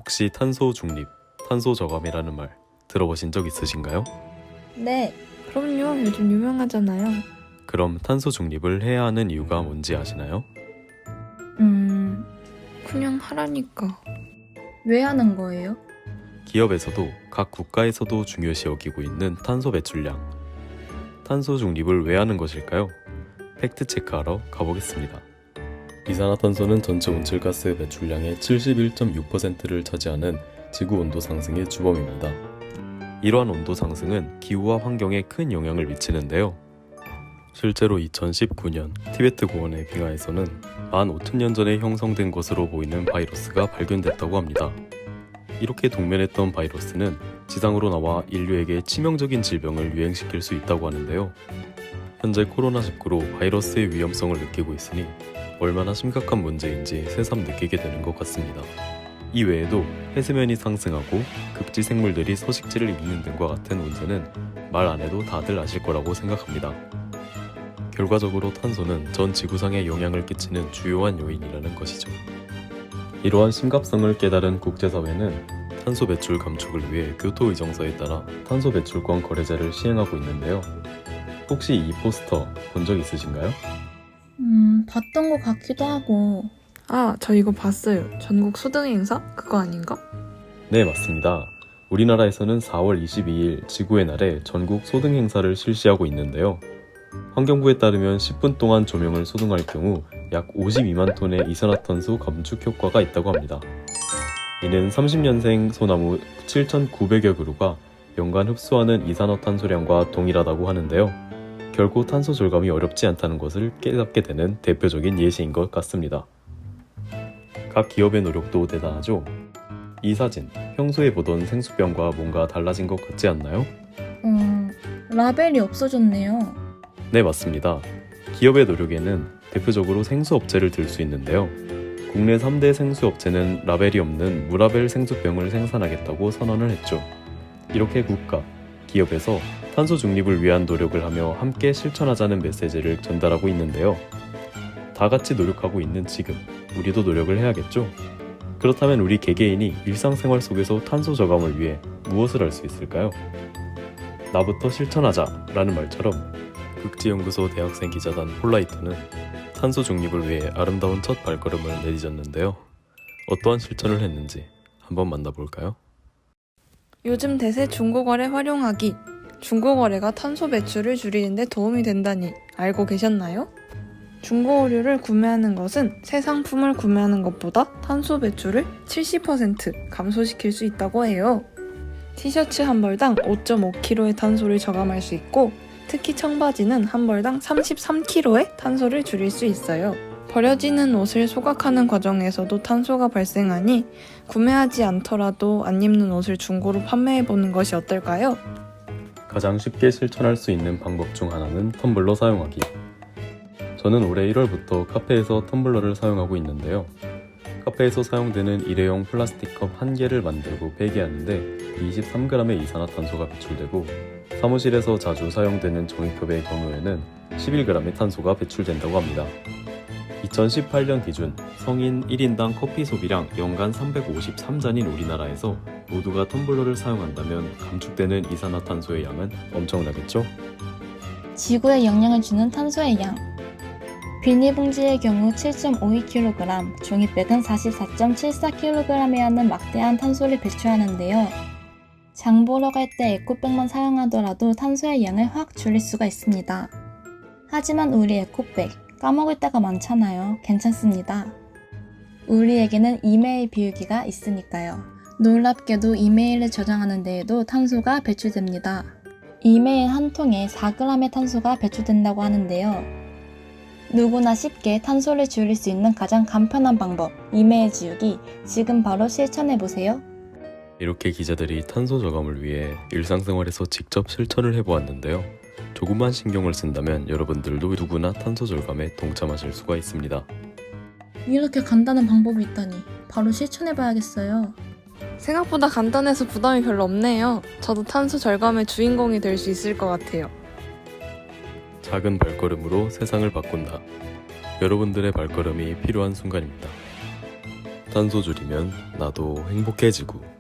혹시 탄소 중립, 탄소 저감이라는 말 들어보신 적 있으신가요? 네, 그럼요. 요즘 유명하잖아요. 그럼 탄소 중립을 해야 하는 이유가 뭔지 아시나요? 그냥 하라니까. 왜 하는 거예요? 기업에서도 각 국가에서도 중요시 여기고 있는 탄소 배출량. 탄소 중립을 왜 하는 것일까요? 팩트 체크하러 가보겠습니다. 이산화탄소는 전체 온실가스 배출량의 71.6%를 차지하는 지구 온도 상승의 주범입니다. 이러한 온도 상승은 기후와 환경에 큰 영향을 미치는데요. 실제로 2019년 티베트 고원의 빙하에서는 15,000년 전에 형성된 것으로 보이는 바이러스가 발견됐다고 합니다. 이렇게 동면했던 바이러스는 지상으로 나와 인류에게 치명적인 질병을 유행시킬 수 있다고 하는데요. 현재 코로나19로 바이러스의 위험성을 느끼고 있으니 얼마나 심각한 문제인지 새삼 느끼게 되는 것 같습니다. 이 외에도 해수면이 상승하고 극지 생물들이 서식지를 잃는 등과 같은 문제는 말 안 해도 다들 아실 거라고 생각합니다. 결과적으로 탄소는 전 지구상에 영향을 끼치는 주요한 요인이라는 것이죠. 이러한 심각성을 깨달은 국제사회는 탄소 배출 감축을 위해 교토의정서에 따라 탄소 배출권 거래제를 시행하고 있는데요. 혹시 이 포스터 본 적 있으신가요? 봤던 것 같기도 하고. 아, 저 이거 봤어요. 전국 소등 행사? 그거 아닌가? 네, 맞습니다. 우리나라에서는 4월 22일 지구의 날에 전국 소등 행사를 실시하고 있는데요. 환경부에 따르면 10분 동안 조명을 소등할 경우 약 52만 톤의 이산화탄소 감축 효과가 있다고 합니다. 이는 30년생 소나무 7,900여 그루가 연간 흡수하는 이산화탄소량과 동일하다고 하는데요. 결코 탄소 절감이 어렵지 않다는 것을 깨닫게 되는 대표적인 예시인 것 같습니다. 각 기업의 노력도 대단하죠? 이 사진, 평소에 보던 생수병과 뭔가 달라진 것 같지 않나요? 라벨이 없어졌네요. 네, 맞습니다. 기업의 노력에는 대표적으로 생수업체를 들 수 있는데요. 국내 3대 생수업체는 라벨이 없는 무라벨 생수병을 생산하겠다고 선언을 했죠. 이렇게 국가, 기업에서 탄소 중립을 위한 노력을 하며 함께 실천하자는 메시지를 전달하고 있는데요. 다 같이 노력하고 있는 지금, 우리도 노력을 해야겠죠? 그렇다면 우리 개개인이 일상생활 속에서 탄소 저감을 위해 무엇을 할 수 있을까요? 나부터 실천하자 라는 말처럼 극지연구소 대학생 기자단 폴라이터는 탄소 중립을 위해 아름다운 첫 발걸음을 내딛었는데요. 어떠한 실천을 했는지 한번 만나볼까요? 요즘 대세 중고거래 활용하기. 중고거래가 탄소 배출을 줄이는 데 도움이 된다니 알고 계셨나요? 중고 의류를 구매하는 것은 새 상품을 구매하는 것보다 탄소 배출을 70% 감소시킬 수 있다고 해요. 티셔츠 한 벌당 5.5kg의 탄소를 저감할 수 있고 특히 청바지는 한 벌당 33kg의 탄소를 줄일 수 있어요. 버려지는 옷을 소각하는 과정에서도 탄소가 발생하니 구매하지 않더라도 안 입는 옷을 중고로 판매해보는 것이 어떨까요? 가장 쉽게 실천할 수 있는 방법 중 하나는 텀블러 사용하기. 저는 올해 1월부터 카페에서 텀블러를 사용하고 있는데요. 카페에서 사용되는 일회용 플라스틱 컵 1개를 만들고 폐기하는데 23g의 이산화탄소가 배출되고 사무실에서 자주 사용되는 종이컵의 경우에는 11g의 탄소가 배출된다고 합니다. 2018년 기준 성인 1인당 커피 소비량 연간 353잔인 우리나라에서 모두가 텀블러를 사용한다면 감축되는 이산화탄소의 양은 엄청나겠죠? 지구에 영향을 주는 탄소의 양. 비닐봉지의 경우 7.52kg, 종이백은 44.74kg에 하는 막대한 탄소를 배출하는데요. 장 보러 갈 때 에코백만 사용하더라도 탄소의 양을 확 줄일 수가 있습니다. 하지만 우리 에코백, 까먹을 때가 많잖아요. 괜찮습니다. 우리에게는 이메일 비우기가 있으니까요. 놀랍게도 이메일을 저장하는 데에도 탄소가 배출됩니다. 이메일 한 통에 4g의 탄소가 배출된다고 하는데요. 누구나 쉽게 탄소를 줄일 수 있는 가장 간편한 방법, 이메일 지우기, 지금 바로 실천해보세요. 이렇게 기자들이 탄소 저감을 위해 일상생활에서 직접 실천을 해보았는데요. 조금만 신경을 쓴다면 여러분들도 누구나 탄소 절감에 동참하실 수가 있습니다. 이렇게 간단한 방법이 있다니 바로 실천해봐야겠어요. 생각보다 간단해서 부담이 별로 없네요. 저도 탄소 절감의 주인공이 될 수 있을 것 같아요. 작은 발걸음으로 세상을 바꾼다. 여러분들의 발걸음이 필요한 순간입니다. 탄소 줄이면 나도 행복해지고.